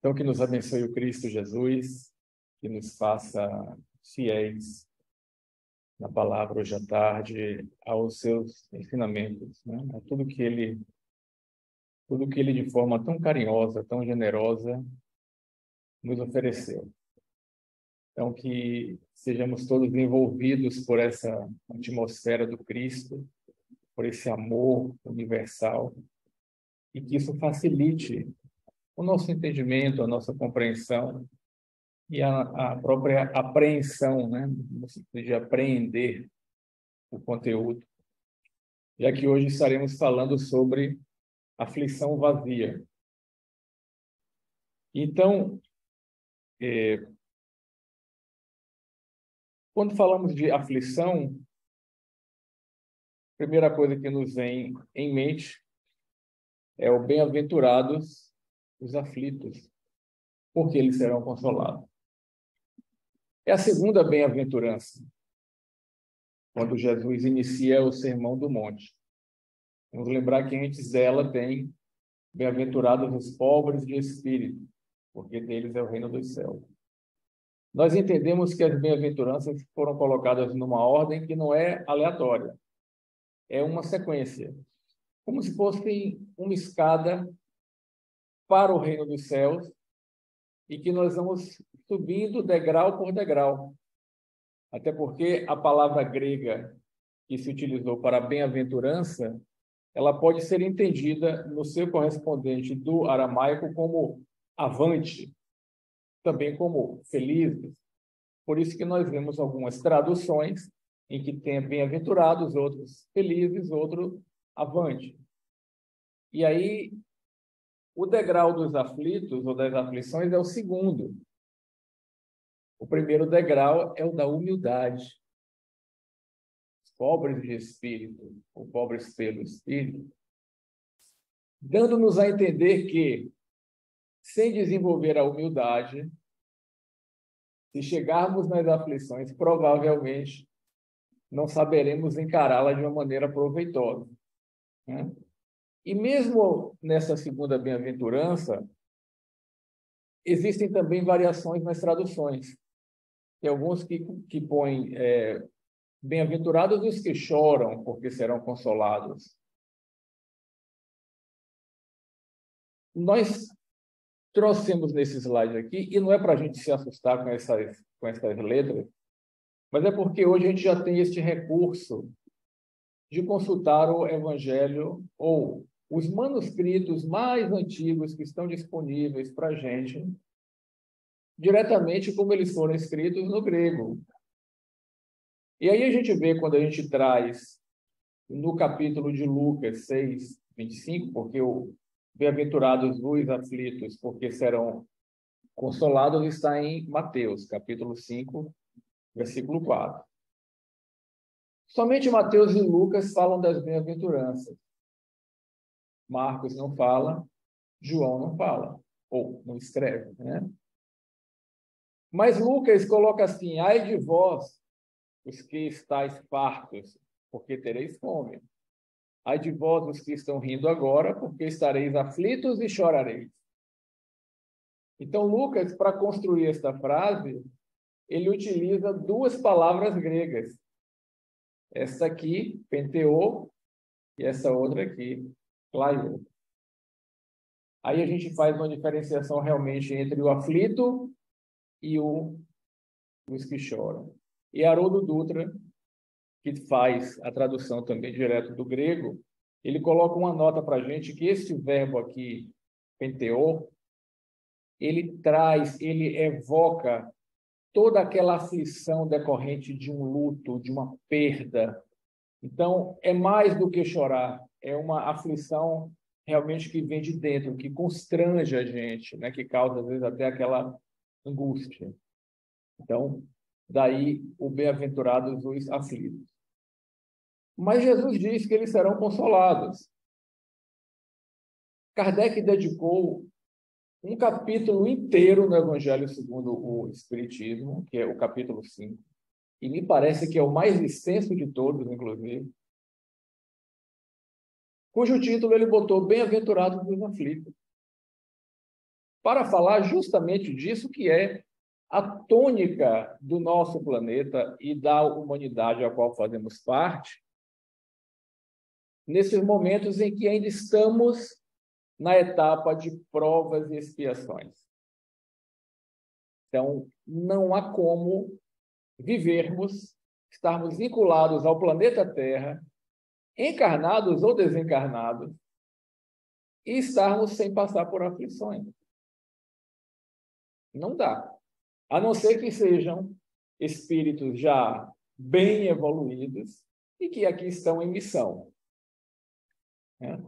Então, que nos abençoe o Cristo Jesus, que nos faça fiéis na palavra hoje à tarde, aos seus ensinamentos, né? A tudo que ele de forma tão carinhosa, tão generosa, nos ofereceu. Então, que sejamos todos envolvidos por essa atmosfera do Cristo, por esse amor universal, e que isso facilite o nosso entendimento, a nossa compreensão e a própria apreensão, né? No sentido de apreender o conteúdo, já que hoje estaremos falando sobre aflição vazia. Então, quando falamos de aflição, a primeira coisa que nos vem em mente é o bem-aventurados os aflitos, porque eles serão consolados. É a segunda bem-aventurança, quando Jesus inicia o Sermão do Monte. Vamos lembrar que antes dela tem bem-aventurados os pobres de espírito, porque deles é o reino dos céus. Nós entendemos que as bem-aventuranças foram colocadas numa ordem que não é aleatória, é uma sequência, como se fosse uma escada para o reino dos céus, e que nós vamos subindo degrau por degrau. Até porque a palavra grega que se utilizou para bem-aventurança, ela pode ser entendida no seu correspondente do aramaico como avante, também como felizes. Por isso que nós vemos algumas traduções em que tem bem-aventurados, outros felizes, outro avante. E aí, o degrau dos aflitos ou das aflições é o segundo. O primeiro degrau é o da humildade. Os pobres de espírito, ou pobres pelo espírito, dando-nos a entender que, sem desenvolver a humildade, se chegarmos nas aflições, provavelmente não saberemos encará-la de uma maneira proveitosa, né? E mesmo nessa segunda bem-aventurança, existem também variações nas traduções. Tem alguns que põem bem-aventurados os que choram, porque serão consolados. Nós trouxemos nesse slide aqui, e não é para a gente se assustar com essas letras, mas é porque hoje a gente já tem este recurso de consultar o Evangelho ou os manuscritos mais antigos que estão disponíveis para a gente, diretamente como eles foram escritos no grego. E aí a gente vê, quando a gente traz no capítulo de Lucas 6, 25, porque o bem-aventurados os aflitos, porque serão consolados, está em Mateus, capítulo 5, versículo 4. Somente Mateus e Lucas falam das bem-aventuranças. Marcos não fala, João não fala, ou não escreve, né? Mas Lucas coloca assim: ai de vós, os que estáis fartos, porque tereis fome. Ai de vós, os que estão rindo agora, porque estareis aflitos e chorareis. Então, Lucas, para construir esta frase, ele utiliza duas palavras gregas. Essa aqui, penteô, e essa outra aqui, klaio. Aí a gente faz uma diferenciação realmente entre o aflito e os que choram. E Haroldo Dutra, que faz a tradução também direto do grego, ele coloca uma nota para a gente que esse verbo aqui, penteô, ele evoca toda aquela aflição decorrente de um luto, de uma perda. Então, é mais do que chorar, é uma aflição realmente que vem de dentro, que constrange a gente, né? Que causa, às vezes, até aquela angústia. Então, daí o bem-aventurados os aflitos. Mas Jesus diz que eles serão consolados. Kardec dedicou um capítulo inteiro no Evangelho segundo o Espiritismo, que é o capítulo 5, e me parece que é o mais extenso de todos, inclusive, cujo título ele botou Bem-aventurados os aflitos. para falar justamente disso que é a tônica do nosso planeta e da humanidade a qual fazemos parte, nesses momentos em que ainda estamos na etapa de provas e expiações. Então, não há como vivermos, estarmos vinculados ao planeta Terra, encarnados ou desencarnados, e estarmos sem passar por aflições. Não dá. A não ser que sejam espíritos já bem evoluídos e que aqui estão em missão, né?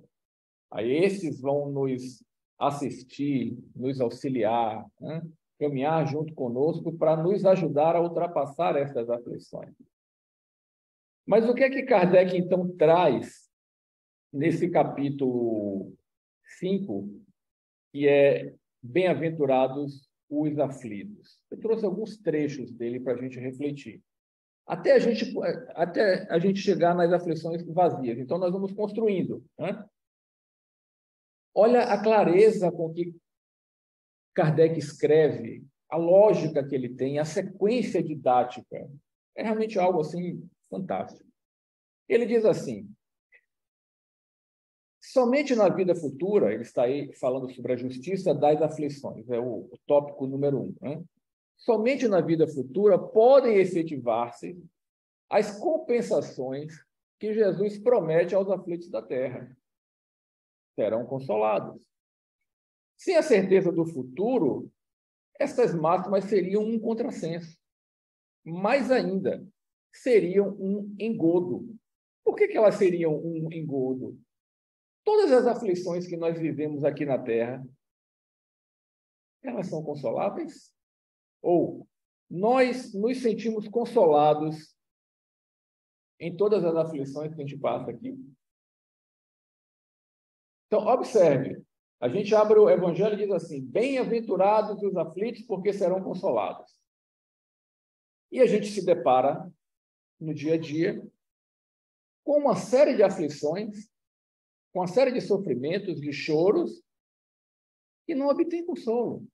Aí esses vão nos assistir, nos auxiliar, né? Caminhar junto conosco para nos ajudar a ultrapassar essas aflições. Mas o que é que Kardec, então, traz nesse capítulo 5, que é Bem-aventurados os aflitos? Eu trouxe alguns trechos dele para a gente refletir. Até a gente chegar nas aflições vazias. Então, nós vamos construindo, né? Olha a clareza com que Kardec escreve, a lógica que ele tem, a sequência didática. É realmente algo assim fantástico. Ele diz assim: somente na vida futura, ele está aí falando sobre a justiça das aflições, é o tópico número 1, né? Somente na vida futura podem efetivar-se as compensações que Jesus promete aos aflitos da terra. Serão consolados. Sem a certeza do futuro, estas máximas seriam um contrassenso. Mais ainda, seriam um engodo. Por que elas seriam um engodo? Todas as aflições que nós vivemos aqui na Terra, elas são consoláveis? Ou nós nos sentimos consolados em todas as aflições que a gente passa aqui? Então, observe, a gente abre o Evangelho e diz assim: bem-aventurados os aflitos, porque serão consolados. E a gente se depara, no dia a dia, com uma série de aflições, com uma série de sofrimentos, de choros, que não obtém consolo.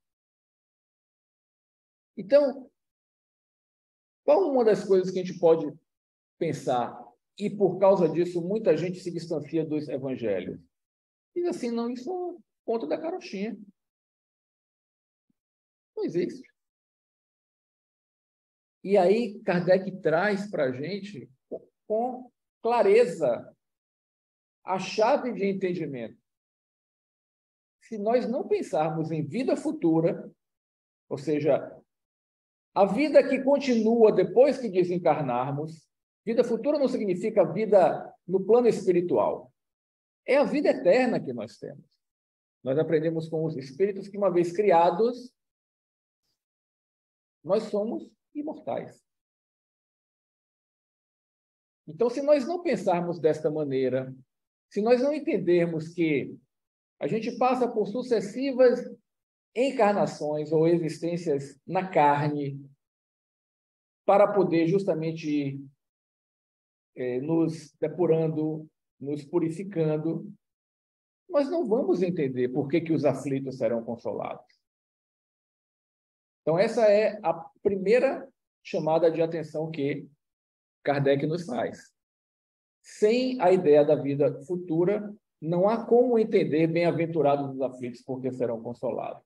Então, qual uma das coisas que a gente pode pensar, e por causa disso muita gente se distancia dos evangelhos? Diz assim: não, isso é conto da carochinha. Não existe. E aí Kardec traz para a gente, com clareza, a chave de entendimento. Se nós não pensarmos em vida futura, ou seja, a vida que continua depois que desencarnarmos, vida futura não significa vida no plano espiritual. É a vida eterna que nós temos. Nós aprendemos com os espíritos que, uma vez criados, nós somos imortais. Então, se nós não pensarmos desta maneira, se nós não entendermos que a gente passa por sucessivas encarnações ou existências na carne para poder justamente ir nos depurando, nos purificando, nós não vamos entender por que os aflitos serão consolados. Então, essa é a primeira chamada de atenção que Kardec nos faz. Sem a ideia da vida futura, não há como entender bem-aventurados os aflitos, porque serão consolados.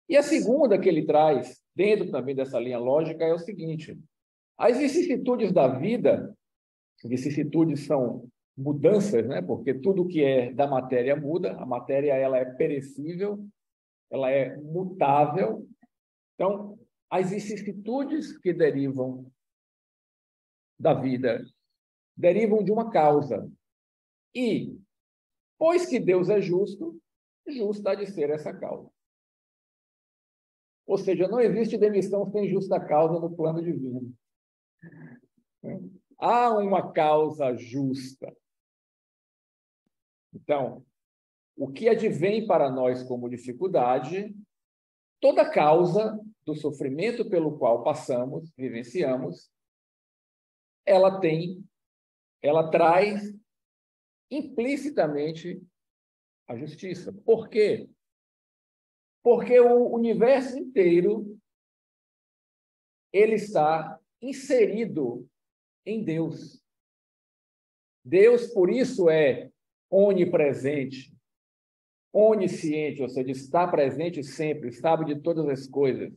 E a segunda que ele traz, dentro também dessa linha lógica, é o seguinte: as vicissitudes da vida, vicissitudes são mudanças, né? Porque tudo que é da matéria muda, a matéria ela é perecível, ela é mutável. Então, as vicissitudes que derivam da vida derivam de uma causa. E, pois que Deus é justo, justa há de ser essa causa. Ou seja, não existe demissão sem justa causa no plano divino. Há uma causa justa. Então, o que advém para nós como dificuldade, toda causa do sofrimento pelo qual passamos, vivenciamos, ela traz implicitamente a justiça. Por quê? Porque o universo inteiro ele está inserido em Deus. Deus, por isso, é onipresente, onisciente, ou seja, está presente sempre, sabe de todas as coisas.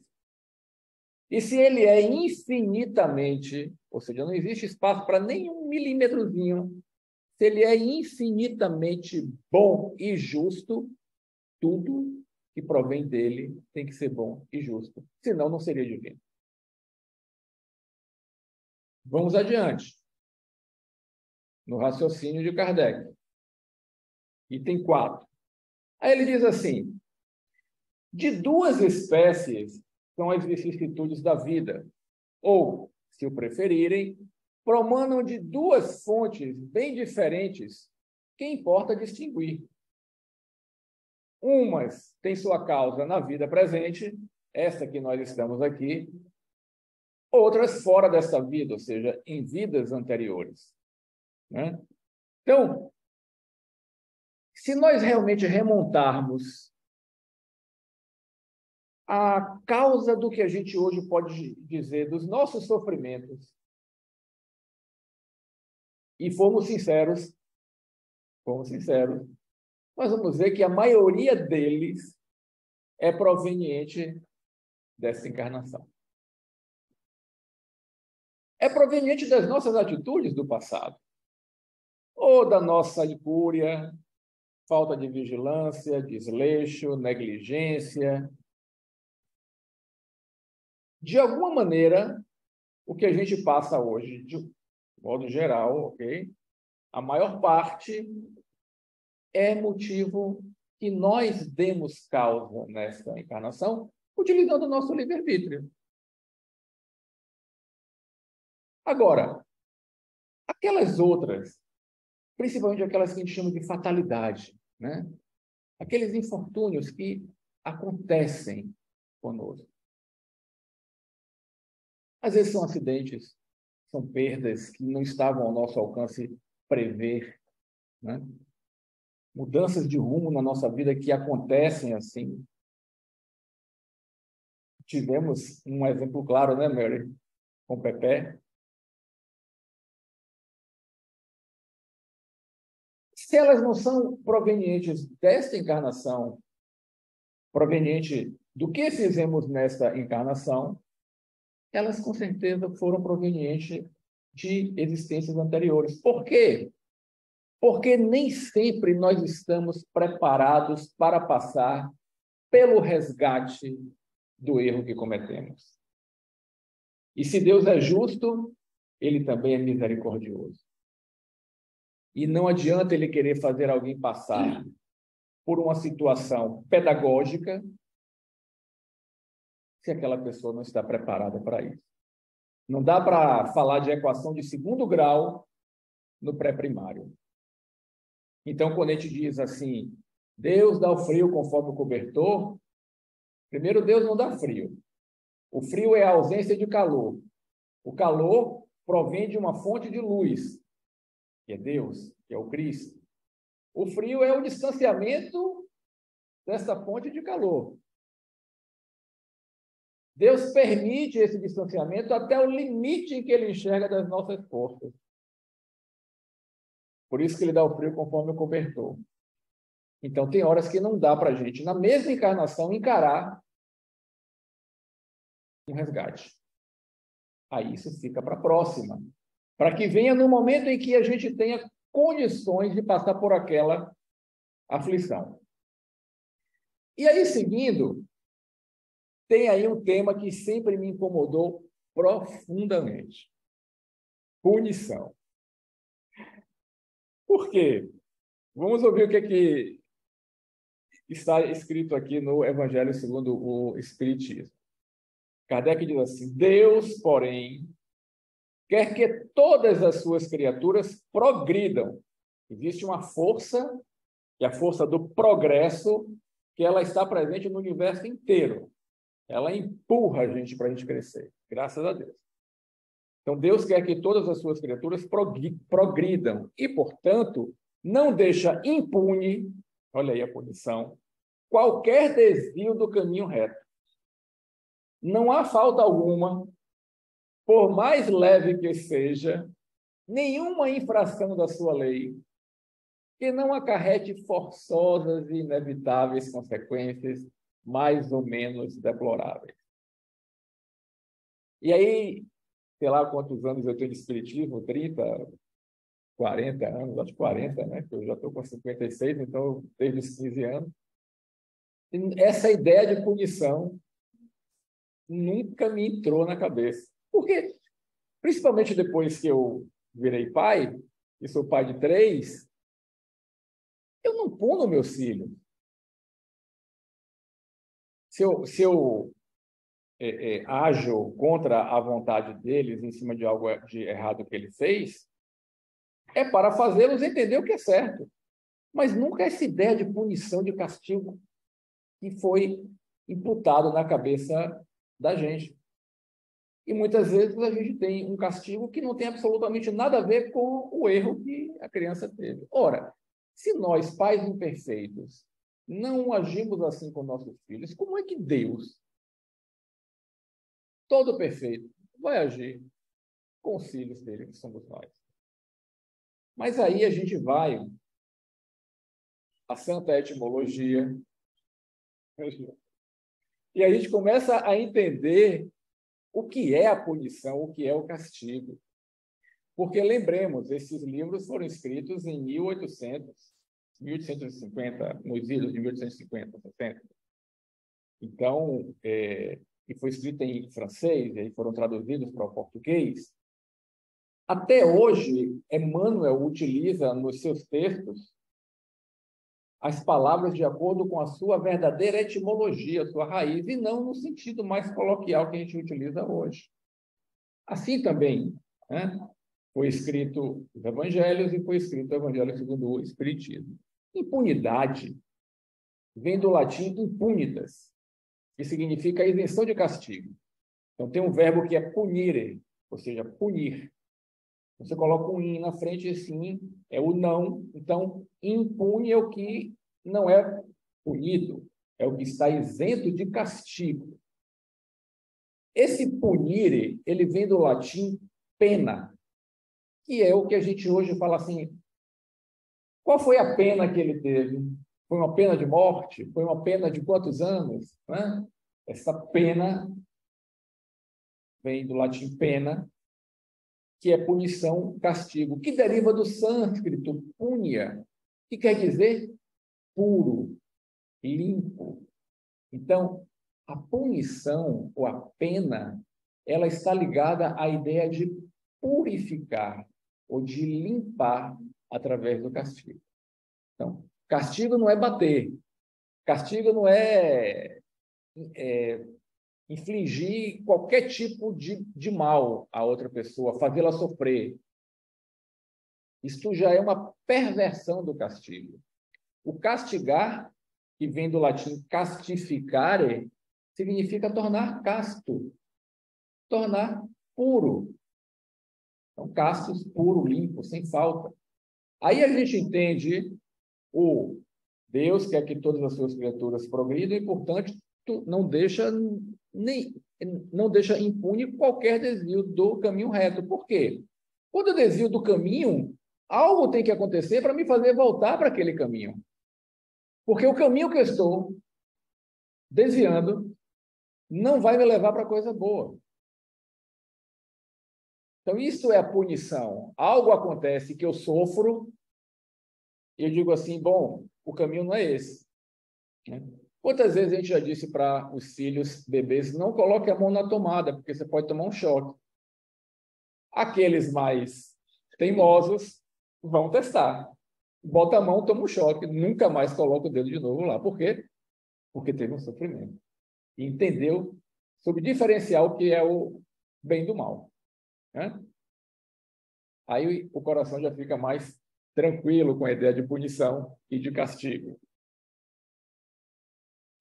E se ele é infinitamente, ou seja, não existe espaço para nenhum milímetrozinho, se ele é infinitamente bom e justo, tudo que provém dele tem que ser bom e justo, senão não seria divino. Vamos adiante, no raciocínio de Kardec. Item 4. Aí ele diz assim, de duas espécies são as vicissitudes da vida, ou, se o preferirem, promanam de duas fontes bem diferentes que importa distinguir. Umas têm sua causa na vida presente, esta que nós estamos aqui, outras fora desta vida, ou seja, em vidas anteriores. Né? Então, se nós realmente remontarmos a causa do que a gente hoje pode dizer dos nossos sofrimentos, e formos sinceros, nós vamos ver que a maioria deles é proveniente dessa encarnação. É proveniente das nossas atitudes do passado, ou da nossa incúria, falta de vigilância, desleixo, negligência. De alguma maneira, o que a gente passa hoje, de modo geral, ok? A maior parte é motivo que nós demos causa nessa encarnação, utilizando o nosso livre-arbítrio. Agora, aquelas outras, principalmente aquelas que a gente chama de fatalidade, né? Aqueles infortúnios que acontecem conosco. Às vezes são acidentes, são perdas que não estavam ao nosso alcance prever, né? Mudanças de rumo na nossa vida que acontecem assim. Tivemos um exemplo claro, né, Mary? Com o Pepe. Se elas não são provenientes desta encarnação, proveniente do que fizemos nesta encarnação, elas com certeza foram provenientes de existências anteriores. Por quê? Porque nem sempre nós estamos preparados para passar pelo resgate do erro que cometemos. E se Deus é justo, ele também é misericordioso. E não adianta ele querer fazer alguém passar por uma situação pedagógica se aquela pessoa não está preparada para isso. Não dá para falar de equação de segundo grau no pré-primário. Então, quando a gente diz assim, Deus dá o frio conforme o cobertor, primeiro, Deus não dá frio. O frio é a ausência de calor. O calor provém de uma fonte de luz, que é Deus, que é o Cristo. O frio é o distanciamento dessa fonte de calor. Deus permite esse distanciamento até o limite em que ele enxerga das nossas forças. Por isso que ele dá o frio conforme o cobertor. Então, tem horas que não dá para a gente, na mesma encarnação, encarar um resgate. Aí isso fica para a próxima. Para que venha no momento em que a gente tenha condições de passar por aquela aflição. E aí, seguindo, tem aí um tema que sempre me incomodou profundamente. Punição. Por quê? Vamos ouvir o que está escrito aqui no Evangelho segundo o Espiritismo. Kardec diz assim, Deus, porém, quer que todas as suas criaturas progridam. Existe uma força, que é a força do progresso, que ela está presente no universo inteiro. Ela empurra a gente para a gente crescer, graças a Deus. Então, Deus quer que todas as suas criaturas progridam e, portanto, não deixa impune, olha aí a punição, qualquer desvio do caminho reto. Não há falta alguma, por mais leve que seja, nenhuma infração da sua lei que não acarrete forçosas e inevitáveis consequências mais ou menos deploráveis. E aí, sei lá quantos anos eu tenho de espiritismo, 30, 40 anos, acho que 40, né? Eu já estou com 56, então desde os 15 anos. E essa ideia de punição nunca me entrou na cabeça. Porque, principalmente depois que eu virei pai, e sou pai de 3, eu não puno meus filhos. Se eu ajo contra a vontade deles em cima de algo de errado que ele fez, é para fazê-los entender o que é certo. Mas nunca essa ideia de punição, de castigo que foi imputado na cabeça da gente. E muitas vezes a gente tem um castigo que não tem absolutamente nada a ver com o erro que a criança teve. Ora, se nós, pais imperfeitos, não agimos assim com nossos filhos, como é que Deus, todo perfeito, vai agir com os filhos dele, que somos nós? Mas aí a gente vai à santa etimologia e a gente começa a entender o que é a punição, o que é o castigo. Porque, lembremos, esses livros foram escritos em 1850, nos idos de 1850, 60. Então, e foi escrito em francês, e aí foram traduzidos para o português. Até hoje, Emmanuel utiliza nos seus textos as palavras de acordo com a sua verdadeira etimologia, a sua raiz, e não no sentido mais coloquial que a gente utiliza hoje. Assim também, né, foi escrito os evangelhos e foi escrito o evangelho segundo o Espiritismo. Impunidade vem do latim impunitas, que significa isenção de castigo. Então, tem um verbo que é punire, ou seja, punir. Você coloca um in na frente, esse in é o não. Então, impune é o que não é punido, é o que está isento de castigo. Esse punire, ele vem do latim pena, que é o que a gente hoje fala assim, qual foi a pena que ele teve? Foi uma pena de morte? Foi uma pena de quantos anos? Né? Essa pena vem do latim pena, que é punição, castigo, que deriva do sânscrito punya, que quer dizer puro, limpo. Então, a punição ou a pena, ela está ligada à ideia de purificar ou de limpar através do castigo. Então, castigo não é bater, castigo não é infligir qualquer tipo de mal a outra pessoa, fazê-la sofrer. Isto já é uma perversão do castigo. O castigar, que vem do latim castificare, significa tornar casto, tornar puro. Então, castos, puro, limpo, sem falta. Aí a gente entende o Deus quer que todas as suas criaturas progridam e, portanto, não deixa impune qualquer desvio do caminho reto. Por quê? Quando eu desvio do caminho, algo tem que acontecer para me fazer voltar para aquele caminho. Porque o caminho que eu estou desviando não vai me levar para coisa boa. Então, isso é a punição. Algo acontece que eu sofro e eu digo assim, bom, o caminho não é esse. Quantas vezes a gente já disse para os filhos, bebês, não coloque a mão na tomada, porque você pode tomar um choque. Aqueles mais teimosos vão testar. Bota a mão, toma um choque, nunca mais coloca o dedo de novo lá. Por quê? Porque teve um sofrimento. E entendeu sobre diferenciar o que é o bem do mal. Né? Aí o coração já fica mais tranquilo com a ideia de punição e de castigo.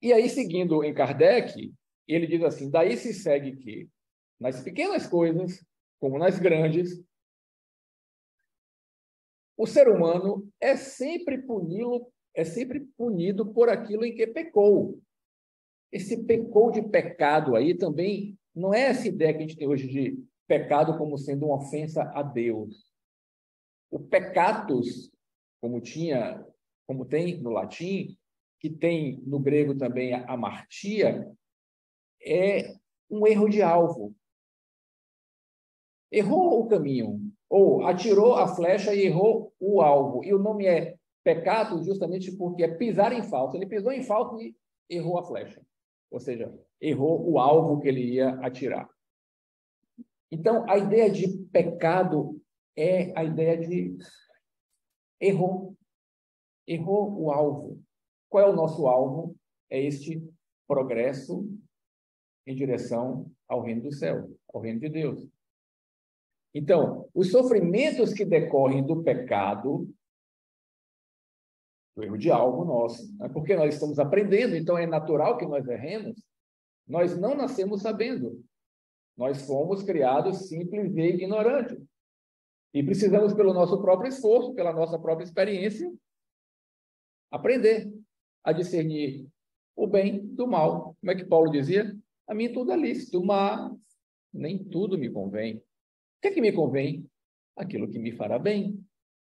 E aí, seguindo em Kardec, ele diz assim, daí se segue que, nas pequenas coisas, como nas grandes, o ser humano é sempre é sempre punido por aquilo em que pecou. Esse pecou de pecado aí também não é essa ideia que a gente tem hoje de pecado como sendo uma ofensa a Deus. O peccatus, como tem no latim, que tem no grego também a amartia, é um erro de alvo. Errou o caminho, ou atirou a flecha e errou o alvo. E o nome é pecado justamente porque é pisar em falso. Ele pisou em falso e errou a flecha. Ou seja, errou o alvo que ele ia atirar. Então, a ideia de pecado é a ideia de errou. Errou o alvo. Qual é o nosso alvo? É este progresso em direção ao reino do céu, ao reino de Deus. Então, os sofrimentos que decorrem do pecado, do erro de alvo nosso, é porque nós estamos aprendendo, então é natural que nós erremos. Nós não nascemos sabendo. Nós fomos criados simples e ignorantes. E precisamos, pelo nosso próprio esforço, pela nossa própria experiência, aprender a discernir o bem do mal. Como é que Paulo dizia? A mim tudo é lícito, mas nem tudo me convém. O que é que me convém? Aquilo que me fará bem.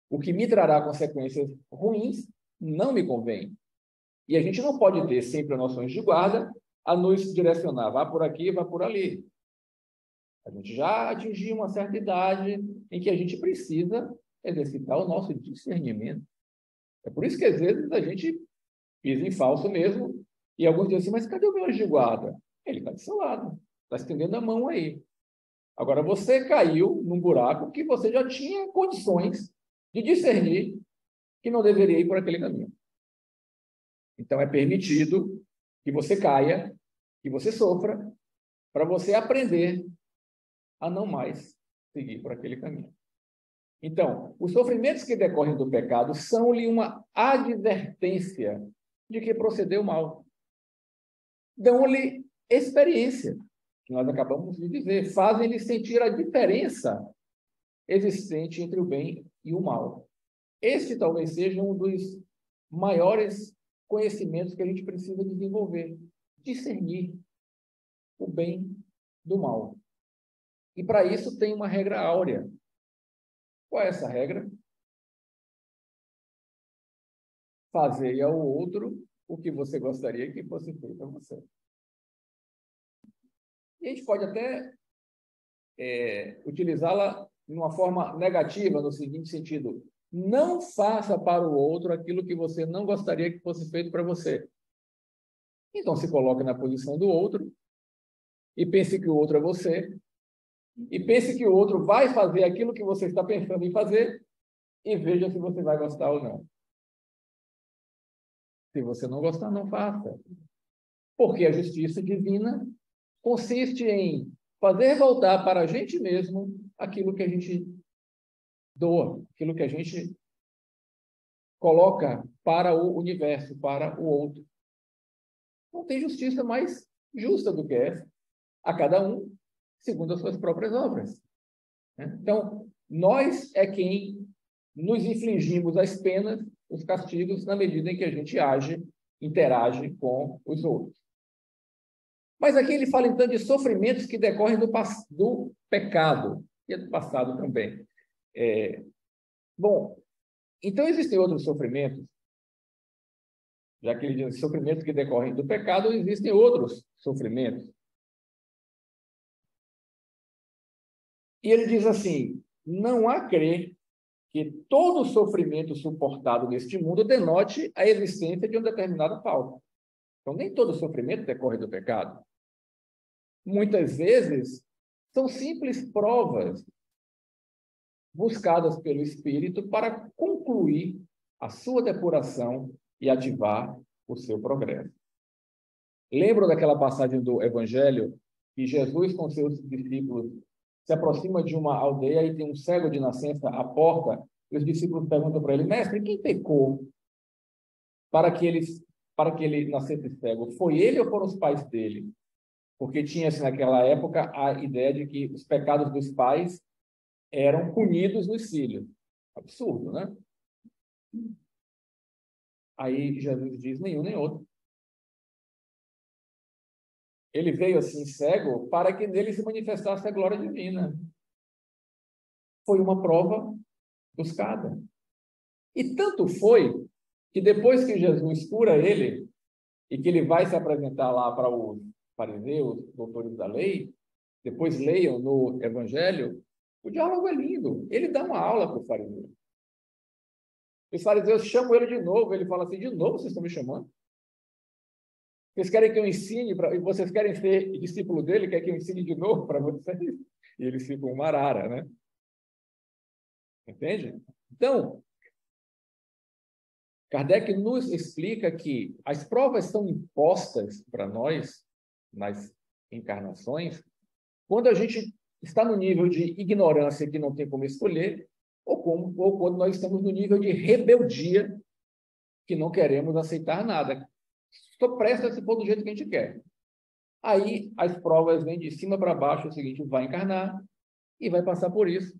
O que me trará consequências ruins não me convém. E a gente não pode ter sempre noções de guarda a nos direcionar. Vá por aqui, vá por ali. A gente já atingiu uma certa idade em que a gente precisa exercitar o nosso discernimento. É por isso que, às vezes, a gente pisa em falso mesmo, e alguns dizem assim, mas cadê o meu anjo de guarda? Ele está do seu lado, está estendendo a mão aí. Agora, você caiu num buraco que você já tinha condições de discernir que não deveria ir por aquele caminho. Então, é permitido que você caia, que você sofra, para você aprender a não mais seguir por aquele caminho. Então, os sofrimentos que decorrem do pecado são-lhe uma advertência de que procedeu mal. Dão-lhe experiência, que nós acabamos de dizer, fazem-lhe sentir a diferença existente entre o bem e o mal. Este talvez seja um dos maiores conhecimentos que a gente precisa desenvolver, discernir o bem do mal. E para isso tem uma regra áurea. Qual é essa regra? Fazer ao outro o que você gostaria que fosse feito a você. E a gente pode até utilizá-la de uma forma negativa, no seguinte sentido: não faça para o outro aquilo que você não gostaria que fosse feito para você. Então, se coloque na posição do outro e pense que o outro é você, e pense que o outro vai fazer aquilo que você está pensando em fazer e veja se você vai gostar ou não. Se você não gostar, não faça. Porque a justiça divina consiste em fazer voltar para a gente mesmo aquilo que a gente doa, aquilo que a gente coloca para o universo, para o outro. Não tem justiça mais justa do que essa. A cada um, segundo as suas próprias obras. Então, nós é quem nos infligimos as penas, os castigos, na medida em que a gente age, interage com os outros. Mas aqui ele fala, então, de sofrimentos que decorrem do pecado, e do passado também. Bom, então existem outros sofrimentos, já que ele diz sofrimentos que decorrem do pecado, existem outros sofrimentos. E ele diz assim, não há crer que todo sofrimento suportado neste mundo denote a existência de um determinado falta. Então, nem todo sofrimento decorre do pecado. Muitas vezes, são simples provas buscadas pelo Espírito para concluir a sua depuração e ativar o seu progresso. Lembram daquela passagem do Evangelho que Jesus, com seus discípulos, se aproxima de uma aldeia e tem um cego de nascença à porta, e os discípulos perguntam para ele, mestre, quem pecou para que ele nascesse cego? Foi ele ou foram os pais dele? Porque tinha-se naquela época a ideia de que os pecados dos pais eram punidos nos filhos. Absurdo, né? Aí Jesus diz: nenhum nem outro. Ele veio assim cego para que nele se manifestasse a glória divina. Foi uma prova buscada. E tanto foi que depois que Jesus cura ele e que ele vai se apresentar lá para os fariseus, doutores da lei, depois leiam no Evangelho, o diálogo é lindo. Ele dá uma aula para os fariseus. Os fariseus chamam ele de novo, ele fala assim: de novo vocês estão me chamando? Vocês querem que eu ensine, vocês querem ser discípulo dele, quer que eu ensine de novo para vocês? E eles ficam uma arara, né? Entende? Então, Kardec nos explica que as provas são impostas para nós, nas encarnações, quando a gente está no nível de ignorância que não tem como escolher, ou quando nós estamos no nível de rebeldia que não queremos aceitar nada. Só presta se for do jeito que a gente quer. Aí as provas vêm de cima para baixo, é o seguinte: vai encarnar e vai passar por isso.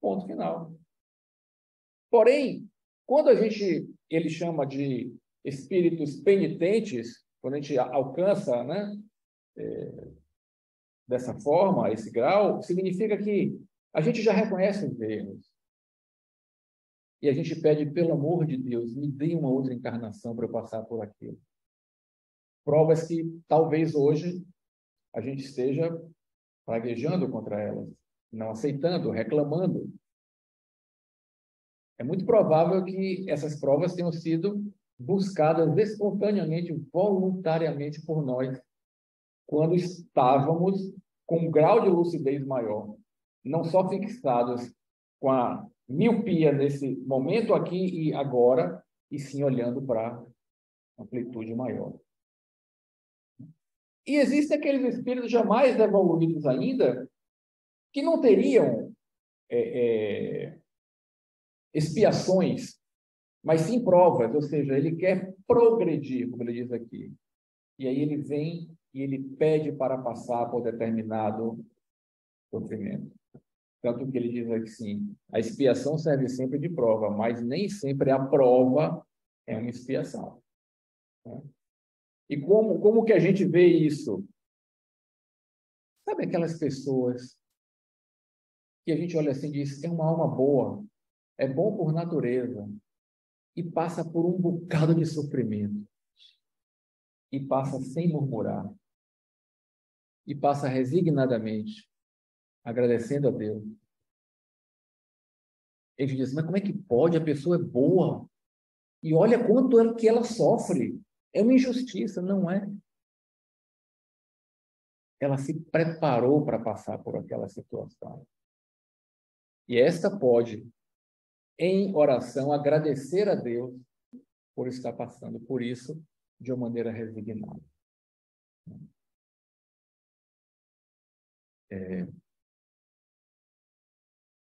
Ponto final. Porém, quando ele chama de espíritos penitentes, quando a gente alcança, né, dessa forma, esse grau, significa que a gente já reconhece os erros. E a gente pede: pelo amor de Deus, me dê uma outra encarnação para eu passar por aquilo. Provas que talvez hoje a gente esteja praguejando contra elas, não aceitando, reclamando. É muito provável que essas provas tenham sido buscadas espontaneamente, voluntariamente por nós, quando estávamos com um grau de lucidez maior, não só fixados com a miopia nesse momento aqui e agora, e sim olhando para amplitude maior. E existem aqueles espíritos jamais evoluídos ainda, que não teriam expiações, mas sim provas, ou seja, ele quer progredir, como ele diz aqui. E aí ele vem e ele pede para passar por determinado sofrimento. Tanto que ele diz assim: a expiação serve sempre de prova, mas nem sempre a prova é uma expiação. E como que a gente vê isso? Sabe aquelas pessoas que a gente olha assim e diz: é uma alma boa, é bom por natureza, e passa por um bocado de sofrimento, e passa sem murmurar, e passa resignadamente, agradecendo a Deus. Ele diz: mas como é que pode? A pessoa é boa, e olha quanto que ela sofre. É uma injustiça, não é? Ela se preparou para passar por aquela situação. E esta pode, em oração, agradecer a Deus por estar passando por isso de uma maneira resignada.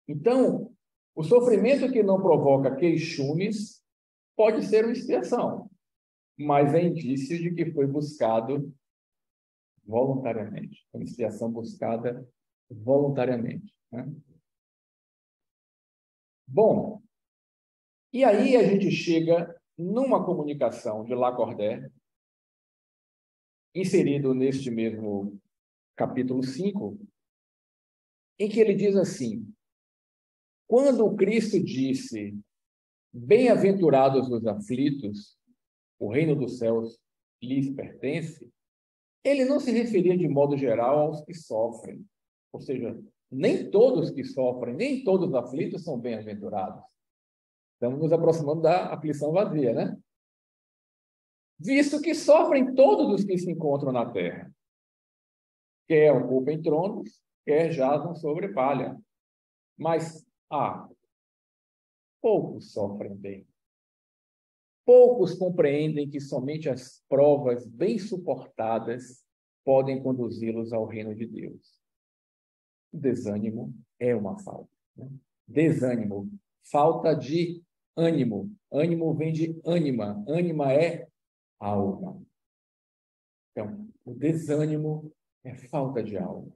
Então, o sofrimento que não provoca queixumes pode ser uma expiação, mas é indício de que foi buscado voluntariamente, uma expiação buscada voluntariamente, né? Bom, e aí a gente chega numa comunicação de Lacordaire, inserido neste mesmo capítulo 5, em que ele diz assim: quando o Cristo disse: bem-aventurados os aflitos, o reino dos céus lhes pertence, ele não se referia de modo geral aos que sofrem. Ou seja, nem todos que sofrem, nem todos os aflitos são bem-aventurados. Estamos nos aproximando da aflição vazia, né? Visto que sofrem todos os que se encontram na terra, quer ocupem tronos, quer jazam sobre palha. Mas, poucos sofrem bem. Poucos compreendem que somente as provas bem suportadas podem conduzi-los ao reino de Deus. O desânimo é uma falta, né? Desânimo, falta de ânimo. Ânimo vem de ânima. Ânima é alma. Então, o desânimo é falta de alma.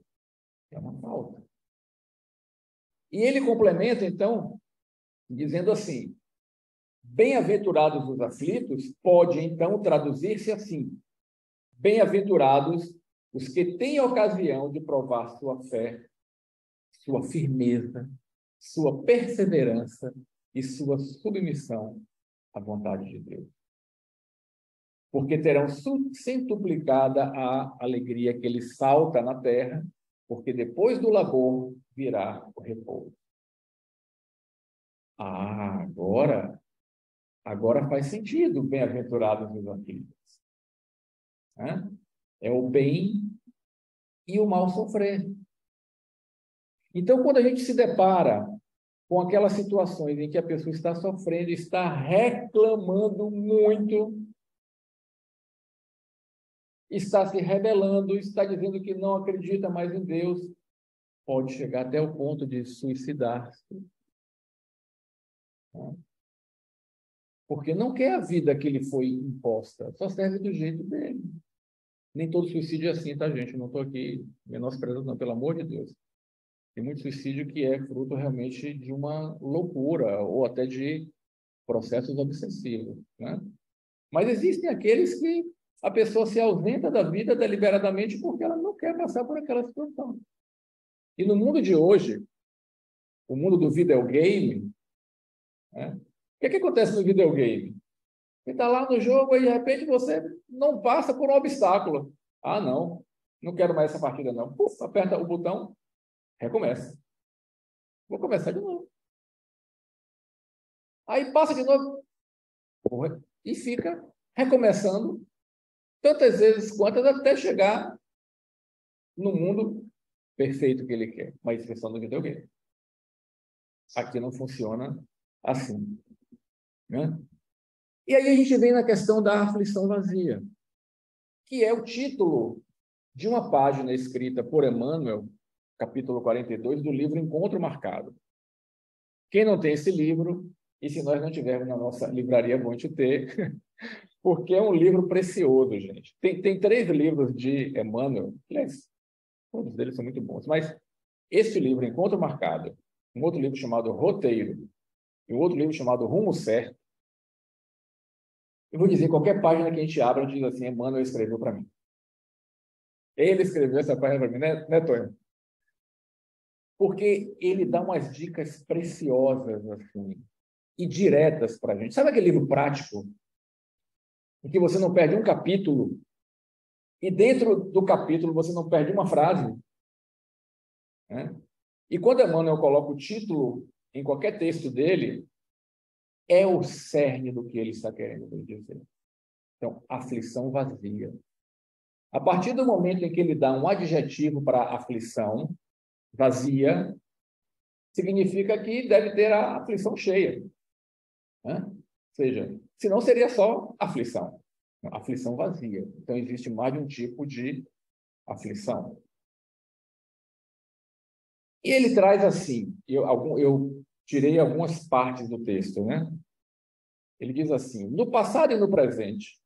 É uma falta. E ele complementa, então, dizendo assim: Bem-aventurados os aflitos pode, então, traduzir-se assim: bem-aventurados os que têm ocasião de provar sua fé, sua firmeza, sua perseverança e sua submissão à vontade de Deus. Porque terão centuplicada a alegria que lhes salta na terra, porque depois do labor virá o repouso. Agora faz sentido, bem-aventurados os aflitos. É o bem e o mal sofrer. Então, quando a gente se depara com aquelas situações em que a pessoa está sofrendo, está reclamando muito, está se rebelando, está dizendo que não acredita mais em Deus, pode chegar até o ponto de suicidar-se. Porque não quer a vida que lhe foi imposta, só serve do jeito dele. Nem todo suicídio é assim, tá, gente? Eu não estou aqui menosprezando, não, pelo amor de Deus. Tem muito suicídio que é fruto realmente de uma loucura ou até de processos obsessivos, né? Mas existem aqueles que a pessoa se ausenta da vida deliberadamente porque ela não quer passar por aquela situação. E no mundo de hoje, o mundo do videogame, né? O que acontece no videogame? Você está lá no jogo e de repente você não passa por um obstáculo. Ah, não quero mais essa partida não. Puf, aperta o botão, recomeça. Vou começar de novo. Aí passa de novo e fica recomeçando tantas vezes quantas até chegar no mundo perfeito que ele quer. Uma expressão do videogame. Aqui não funciona assim, né? E aí a gente vem na questão da aflição vazia, que é o título de uma página escrita por Emmanuel, capítulo 42, do livro Encontro Marcado. Quem não tem esse livro, e se nós não tivermos na nossa livraria, vão te ter, porque é um livro precioso, gente. Tem 3 livros de Emmanuel, todos deles são muito bons, mas este livro, Encontro Marcado, um outro livro chamado Roteiro, e um outro livro chamado Rumo Certo, eu vou dizer, qualquer página que a gente abra, diz assim, Emmanuel escreveu para mim. Ele escreveu essa página para mim, né, Tonho? Porque ele dá umas dicas preciosas, assim, e diretas para a gente. Sabe aquele livro prático, em que você não perde um capítulo, e dentro do capítulo você não perde uma frase? Né? E quando Emmanuel coloca o título em qualquer texto dele, é o cerne do que ele está querendo dizer. Então, aflição vazia. A partir do momento em que ele dá um adjetivo para a aflição vazia, significa que deve ter a aflição cheia. Né? Ou seja, senão seria só aflição. Aflição vazia. Então, existe mais de um tipo de aflição. E ele traz assim, eu tirei algumas partes do texto, né? Ele diz assim, no passado e no presente,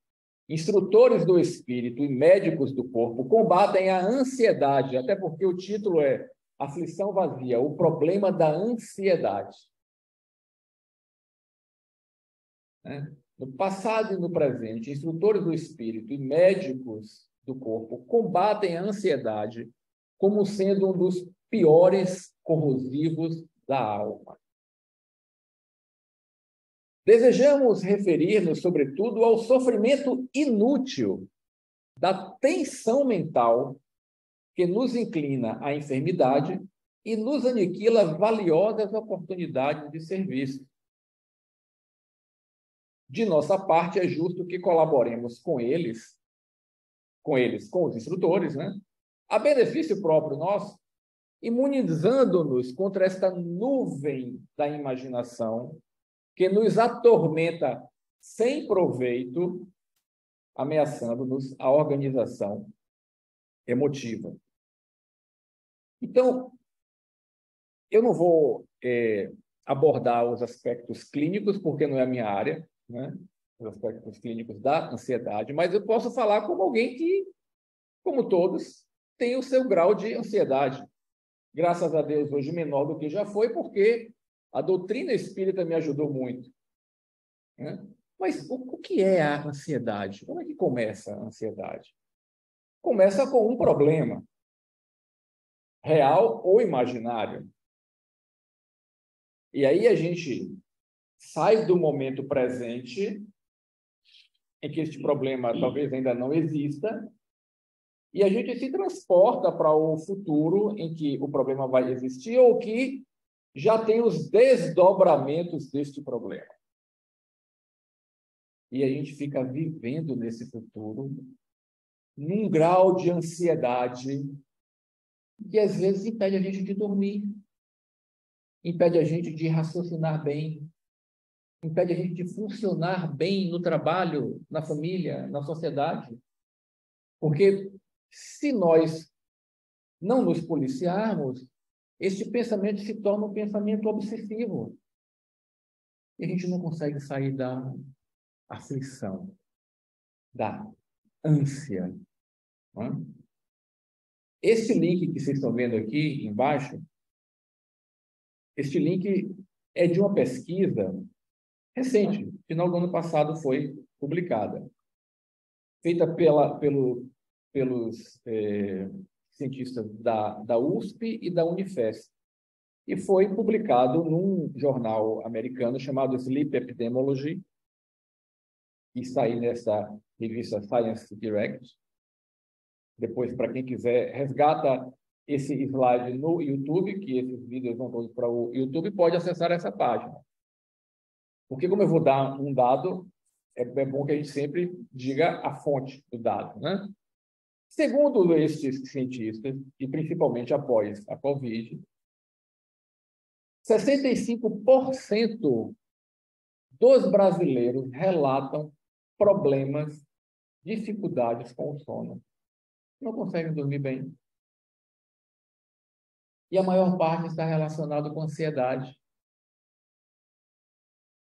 instrutores do espírito e médicos do corpo combatem a ansiedade, até porque o título é Aflição Vazia, o problema da ansiedade. No passado e no presente, instrutores do espírito e médicos do corpo combatem a ansiedade como sendo um dos piores corrosivos da alma. Desejamos referir-nos, sobretudo, ao sofrimento inútil da tensão mental que nos inclina à enfermidade e nos aniquila valiosas oportunidades de serviço. De nossa parte, é justo que colaboremos com os instrutores, né? A benefício próprio nosso, imunizando-nos contra esta nuvem da imaginação que nos atormenta sem proveito, ameaçando-nos a organização emotiva. Então, eu não vou abordar os aspectos clínicos, porque não é a minha área, né? Os aspectos clínicos da ansiedade, mas eu posso falar como alguém que, como todos, tem o seu grau de ansiedade. Graças a Deus, hoje menor do que já foi, porque a doutrina espírita me ajudou muito. né? Mas o que é a ansiedade? Como é que começa a ansiedade? Começa com um problema, real ou imaginário. E aí a gente sai do momento presente, em que este problema talvez ainda não exista, e a gente se transporta para o futuro em que o problema vai existir ou que já tem os desdobramentos deste problema. E a gente fica vivendo nesse futuro num grau de ansiedade que às vezes impede a gente de dormir, impede a gente de raciocinar bem, impede a gente de funcionar bem no trabalho, na família, na sociedade. Porque se nós não nos policiarmos, este pensamento se torna um pensamento obsessivo. E a gente não consegue sair da aflição, da ânsia. Não é? Esse link que vocês estão vendo aqui embaixo, este link é de uma pesquisa recente, final do ano passado foi publicada, feita pelos cientistas da USP e da Unifesp, e foi publicado num jornal americano chamado Sleep Epidemiology, que está aí nessa revista Science Direct. Depois, para quem quiser, resgata esse slide no YouTube, que esses vídeos vão todos para o YouTube, pode acessar essa página. Porque, como eu vou dar um dado, é bom que a gente sempre diga a fonte do dado, né? Segundo estes cientistas, e principalmente após a Covid, 65% dos brasileiros relatam problemas, dificuldades com o sono. Não conseguem dormir bem. E a maior parte está relacionado com ansiedade.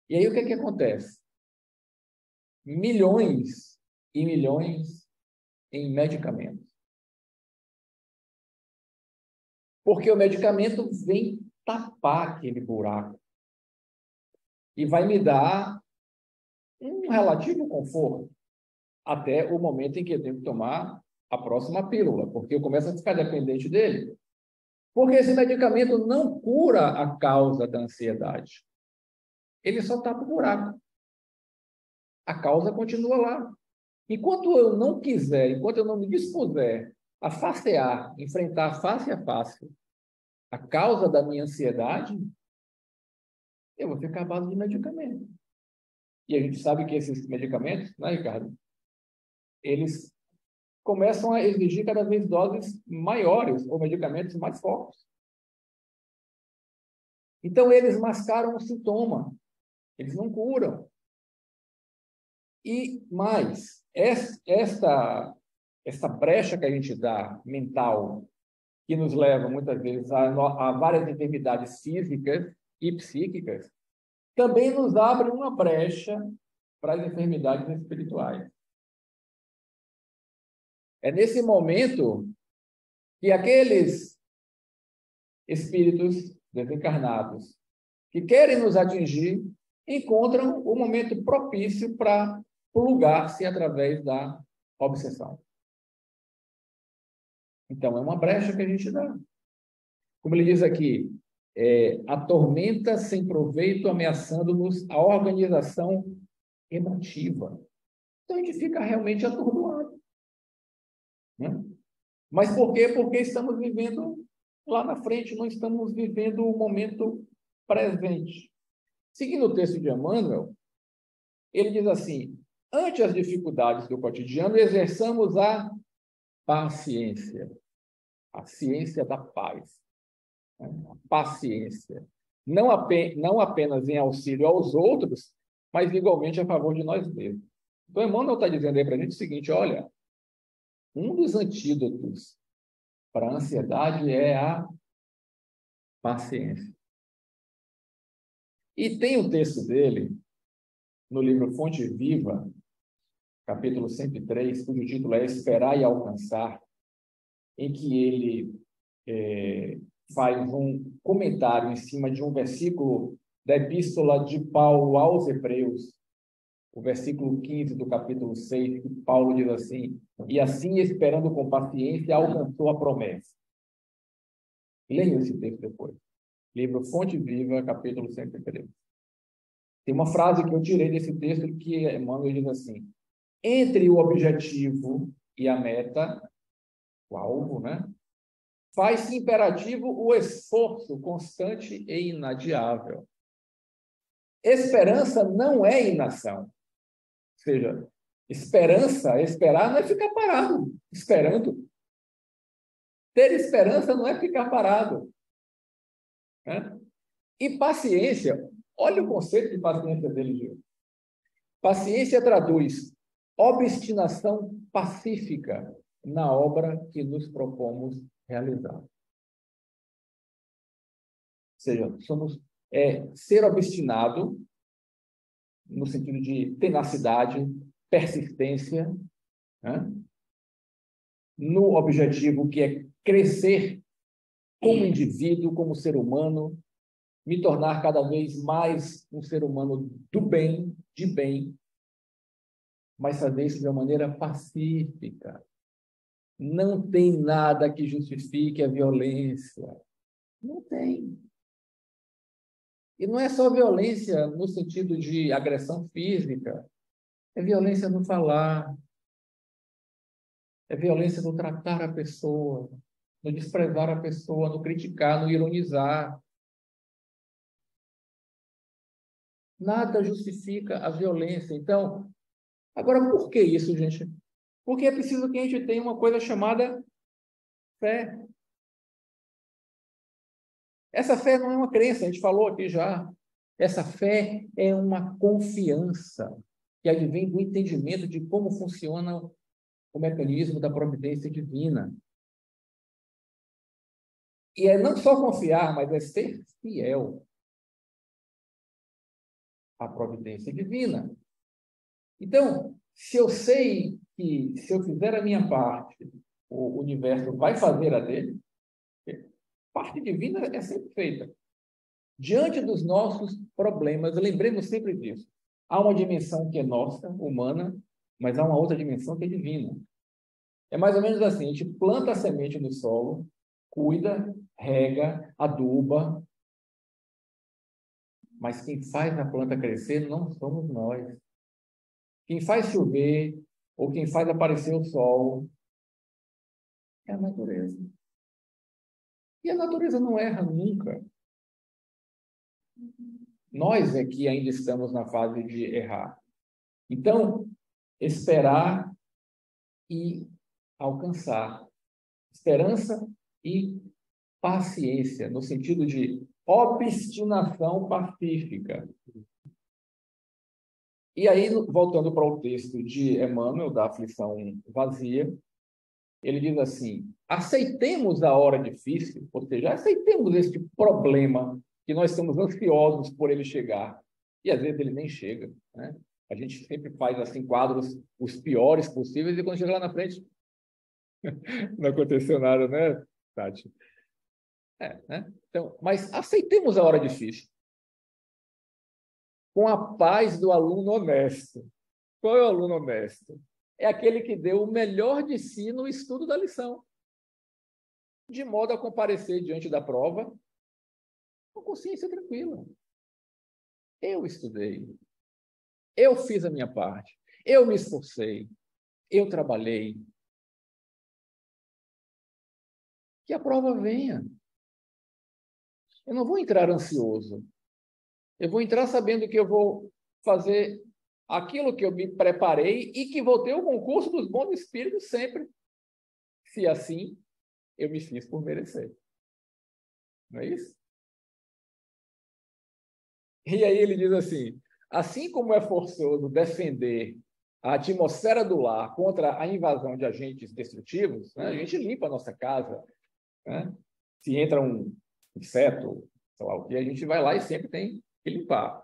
E aí o que acontece? Milhões e milhões em medicamentos. Porque o medicamento vem tapar aquele buraco e vai me dar um relativo conforto até o momento em que eu tenho que tomar a próxima pílula, porque eu começo a ficar dependente dele. Porque esse medicamento não cura a causa da ansiedade. Ele só tapa o buraco. A causa continua lá. Enquanto eu não quiser, enquanto eu não me dispuser a facear, enfrentar face a face a causa da minha ansiedade, eu vou ficar à base de medicamento. E a gente sabe que esses medicamentos, né, Ricardo? Eles começam a exigir cada vez doses maiores ou medicamentos mais fortes. Então, eles mascaram o sintoma. Eles não curam. E mais, esta brecha que a gente dá, mental, que nos leva, muitas vezes, a várias enfermidades físicas e psíquicas, também nos abre uma brecha para as enfermidades espirituais. É nesse momento que aqueles espíritos desencarnados que querem nos atingir encontram o momento propício para plugar-se através da obsessão. Então, é uma brecha que a gente dá. Como ele diz aqui, a tormenta sem proveito ameaçando-nos a organização emotiva. Então, a gente fica realmente atordoado. Né? Mas por quê? Porque estamos vivendo lá na frente, não estamos vivendo o momento presente. Seguindo o texto de Emmanuel, ele diz assim: ante as dificuldades do cotidiano, exerçamos a paciência, a ciência da paz. A paciência. Não apenas em auxílio aos outros, mas igualmente a favor de nós mesmos. Então, Emmanuel está dizendo aí para a gente o seguinte: olha, um dos antídotos para a ansiedade é a paciência. E tem o texto dele, no livro Fonte Viva, capítulo 103, cujo título é Esperar e Alcançar, em que ele faz um comentário em cima de um versículo da Epístola de Paulo aos Hebreus, o versículo 15 do capítulo 6, que Paulo diz assim: e assim, esperando com paciência, alcançou a promessa. Leia esse texto depois. Livro Fonte Viva, capítulo 103. Tem uma frase que eu tirei desse texto que Emmanuel diz assim: entre o objetivo e a meta, o alvo, né? Faz-se imperativo o esforço constante e inadiável. Esperança não é inação. Ou seja, esperar não é ficar parado, esperando. Ter esperança não é ficar parado. Né? E paciência, olha o conceito de paciência dele, Gil. Paciência traduz obstinação pacífica na obra que nos propomos realizar. Ou seja, somos ser obstinado no sentido de tenacidade, persistência, né? No objetivo que é crescer como indivíduo, como ser humano, me tornar cada vez mais um ser humano do bem, de bem, mas fazer isso de uma maneira pacífica. Não tem nada que justifique a violência. Não tem. E não é só violência no sentido de agressão física, é violência no falar, é violência no tratar a pessoa, no desprezar a pessoa, no criticar, no ironizar. Nada justifica a violência. Então, agora, por que isso, gente? Porque é preciso que a gente tenha uma coisa chamada fé. Essa fé não é uma crença, a gente falou aqui já. Essa fé é uma confiança que advém do entendimento de como funciona o mecanismo da providência divina. E é não só confiar, mas é ser fiel à providência divina. Então, se eu sei que se eu fizer a minha parte, o universo vai fazer a dele, parte divina é sempre feita. Diante dos nossos problemas, lembremos sempre disso. Há uma dimensão que é nossa, humana, mas há uma outra dimensão que é divina. É mais ou menos assim, a gente planta a semente no solo, cuida, rega, aduba, mas quem faz a planta crescer não somos nós. Quem faz chover ou quem faz aparecer o sol é a natureza. E a natureza não erra nunca. Nós é que ainda estamos na fase de errar. Então, esperar e alcançar. Esperança e paciência, no sentido de obstinação pacífica. E aí, voltando para o texto de Emmanuel, da aflição vazia, ele diz assim: aceitemos a hora difícil, ou seja, aceitemos este problema que nós estamos ansiosos por ele chegar. E às vezes ele nem chega, né? A gente sempre faz assim quadros os piores possíveis e quando chega lá na frente não aconteceu nada, né, Tati? Né? Então, mas aceitemos a hora difícil com a paz do aluno honesto. Qual é o aluno honesto? É aquele que deu o melhor de si no estudo da lição, de modo a comparecer diante da prova com consciência tranquila. Eu estudei, eu fiz a minha parte, eu me esforcei, eu trabalhei. Que a prova venha. Eu não vou entrar ansioso. Eu vou entrar sabendo que eu vou fazer aquilo que eu me preparei e que vou ter o concurso dos bons espíritos sempre, se assim eu me fiz por merecer. Não é isso? E aí ele diz assim como é forçoso defender a atmosfera do lar contra a invasão de agentes destrutivos, né? A gente limpa a nossa casa, né? Se entra um inseto, sei lá o que, a gente vai lá e sempre tem que limpar.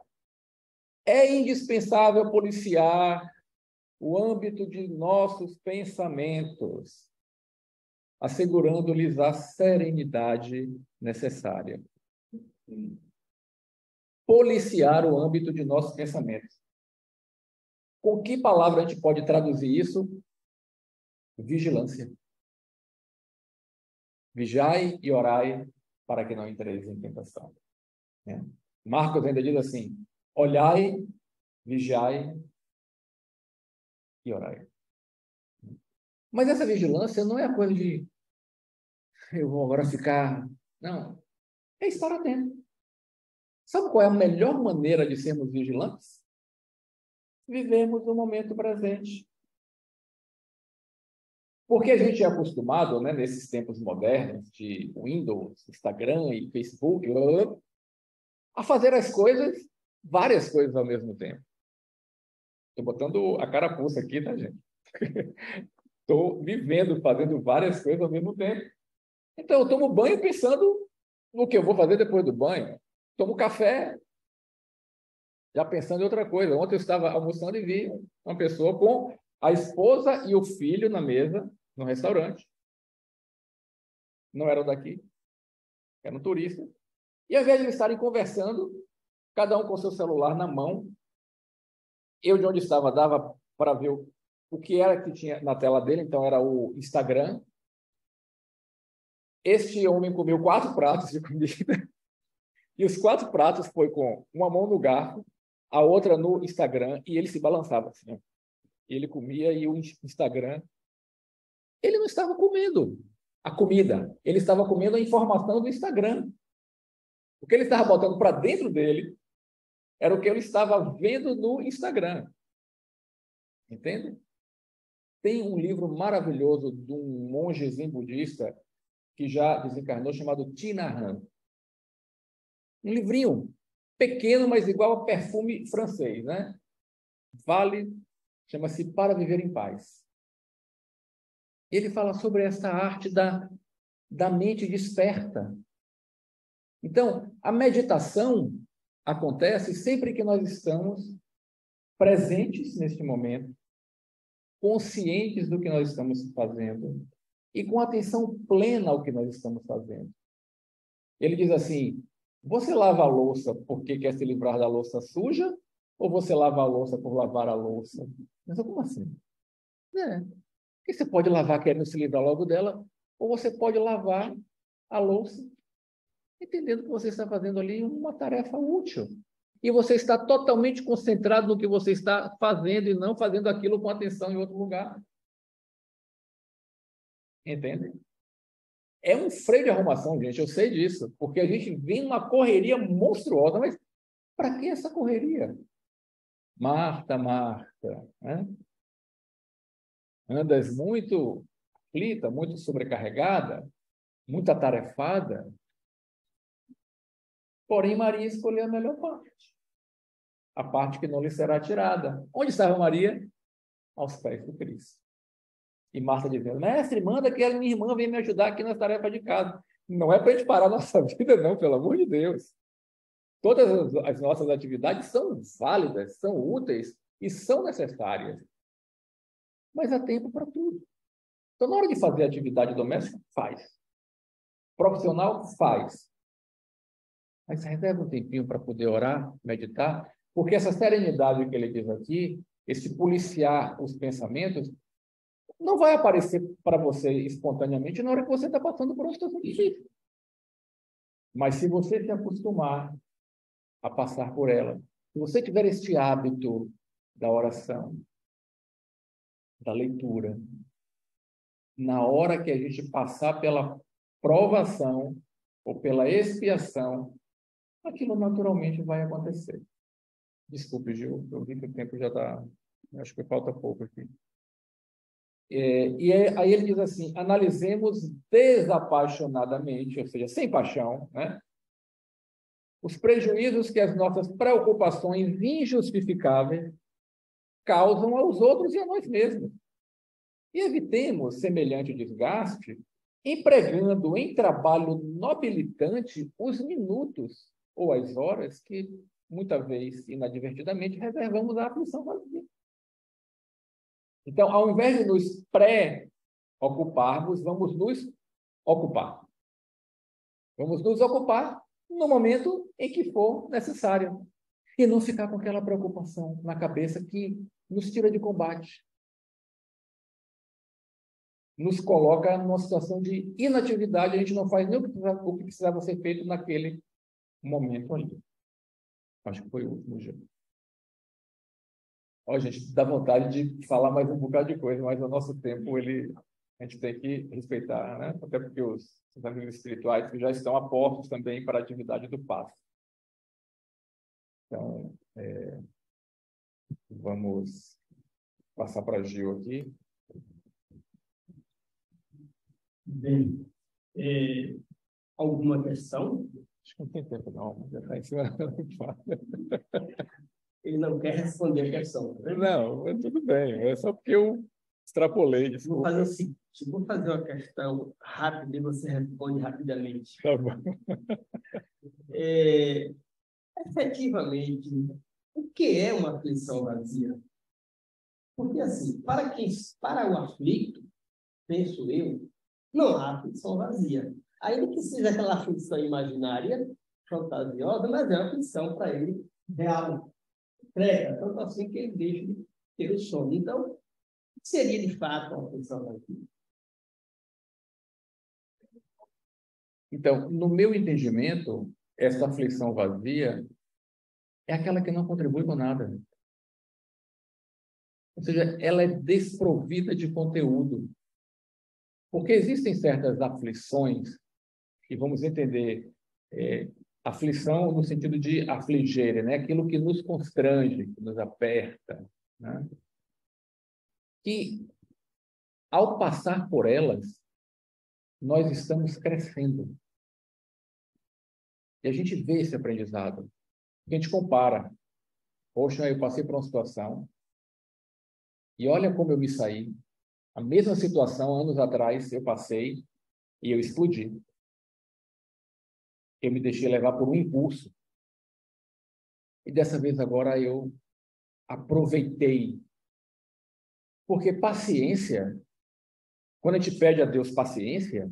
É indispensável policiar o âmbito de nossos pensamentos, assegurando-lhes a serenidade necessária. Policiar o âmbito de nossos pensamentos. Com que palavra a gente pode traduzir isso? Vigilância. Vigiai e orai para que não entreis em tentação. Né? Marcos ainda diz assim: olhai, vigiai e orai. Mas essa vigilância não é a coisa de eu vou agora ficar. Não. É estar atento. Sabe qual é a melhor maneira de sermos vigilantes? Vivemos o momento presente. Porque a gente é acostumado, né, nesses tempos modernos de Windows, Instagram e Facebook, a fazer as coisas, várias coisas ao mesmo tempo. Estou botando a carapuça aqui, tá, gente? Estou vivendo, fazendo várias coisas ao mesmo tempo. Então, eu tomo banho pensando no que eu vou fazer depois do banho. Tomo café, já pensando em outra coisa. Ontem eu estava almoçando e vi uma pessoa com a esposa e o filho na mesa, no restaurante. Não eram daqui, eram turistas. E ao invés de eles estarem conversando, cada um com seu celular na mão, eu de onde estava dava para ver o que era que tinha na tela dele, então era o Instagram. Este homem comeu 4 pratos de comida, e os 4 pratos foi com uma mão no garfo, a outra no Instagram, e ele se balançava assim. Ele comia e o Instagram... Ele não estava comendo a comida, ele estava comendo a informação do Instagram. O que ele estava botando para dentro dele era o que ele estava vendo no Instagram. Entende? Tem um livro maravilhoso de um monge zen budista que já desencarnou, chamado Thich Nhat Hanh. Um livrinho pequeno, mas igual a perfume francês, né? Vale, chama-se Para Viver em Paz. Ele fala sobre essa arte da mente desperta. Então, a meditação acontece sempre que nós estamos presentes neste momento, conscientes do que nós estamos fazendo e com atenção plena ao que nós estamos fazendo. Ele diz assim: você lava a louça porque quer se livrar da louça suja ou você lava a louça por lavar a louça? Mas como assim? Porque você pode lavar querendo se livrar logo dela, ou você pode lavar a louça entendendo que você está fazendo ali uma tarefa útil. E você está totalmente concentrado no que você está fazendo e não fazendo aquilo com atenção em outro lugar. Entende? É um freio de arrumação, gente, eu sei disso, porque a gente vem numa correria monstruosa, mas para que essa correria? Marta, Marta, né? Andas muito aflita, muito sobrecarregada, muito atarefada, porém Maria escolheu a melhor parte, a parte que não lhe será tirada. Onde estava Maria? Aos pés do Cristo. E Marta dizendo: mestre, manda que a minha irmã venha me ajudar aqui nas tarefas de casa. Não é para a gente parar a nossa vida, não, pelo amor de Deus. Todas as nossas atividades são válidas, são úteis e são necessárias. Mas há tempo para tudo. Então, na hora de fazer atividade doméstica, faz. Profissional, faz. Mas reserva um tempinho para poder orar, meditar, porque essa serenidade que ele diz aqui, esse policiar os pensamentos, não vai aparecer para você espontaneamente na hora que você está passando por uma situação difícil. Mas se você se acostumar a passar por ela, se você tiver este hábito da oração, da leitura, na hora que a gente passar pela provação ou pela expiação, aquilo naturalmente vai acontecer. Desculpe, Gil, eu vi que o tempo já está... Acho que falta pouco aqui. Aí ele diz assim: analisemos desapaixonadamente, ou seja, sem paixão, né, os prejuízos que as nossas preocupações injustificáveis causam aos outros e a nós mesmos. E evitemos semelhante desgaste, empregando em trabalho nobilitante os minutos ou as horas que, muitas vezes, inadvertidamente, reservamos à aflição vazia. Então, ao invés de nos pré-ocuparmos, vamos nos ocupar. Vamos nos ocupar no momento em que for necessário. E não ficar com aquela preocupação na cabeça que nos tira de combate, nos coloca numa situação de inatividade, a gente não faz nem o que precisava ser feito naquele momento ali. Acho que foi o último dia. Ó, gente, dá vontade de falar mais um bocado de coisa, mas o nosso tempo, a gente tem que respeitar, né? Até porque os amigos espirituais que já estão a postos também para a atividade do passe. Então, vamos passar para a Gil aqui. Bem, alguma questão? Acho que não tem tempo, não. Já está em cima. Ele não quer responder a questão, tá vendo? Não, mas tudo bem. É só porque eu extrapolei, Vou desculpa. fazer o seguinte, vou fazer uma questão rápida e você responde rapidamente. Tá bom. Efetivamente, o que é uma aflição vazia? Porque, assim, para o aflito, penso eu, não há aflição vazia. Ainda que seja aquela aflição imaginária, fantasiosa, mas é uma aflição para ele real, concreta, tanto assim que ele deixa de ter o sono. Então, o que seria de fato uma aflição vazia? Então, no meu entendimento, essa aflição vazia é aquela que não contribui com nada. Ou seja, ela é desprovida de conteúdo. Porque existem certas aflições, e vamos entender, aflição no sentido de afligere, né? Aquilo que nos constrange, que nos aperta, né? Que, ao passar por elas, nós estamos crescendo. E a gente vê esse aprendizado. A gente compara. Poxa, eu passei por uma situação e olha como eu me saí. A mesma situação, anos atrás, eu passei e eu explodi. Eu me deixei levar por um impulso. E dessa vez agora eu aproveitei. Porque paciência, quando a gente pede a Deus paciência,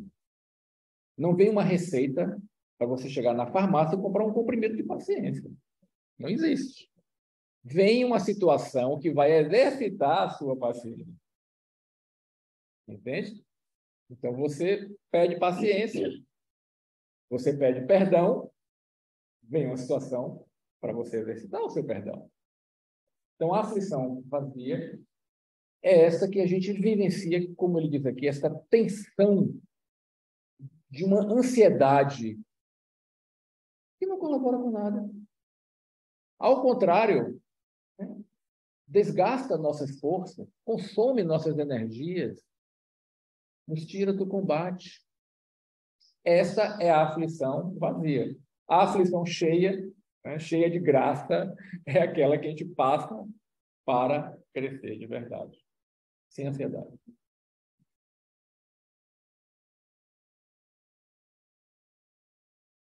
não vem uma receita para você chegar na farmácia e comprar um comprimido de paciência. Não existe. Vem uma situação que vai exercitar a sua paciência. Entende? Então, você pede paciência, você pede perdão, vem uma situação para você exercitar o seu perdão. Então, a aflição vazia é essa que a gente vivencia, como ele diz aqui, essa tensão de uma ansiedade que não colabora com nada. Ao contrário, né, desgasta nossas forças, consome nossas energias, nos tira do combate. Essa é a aflição vazia. A aflição cheia, né, cheia de graça, é aquela que a gente passa para crescer de verdade, sem ansiedade.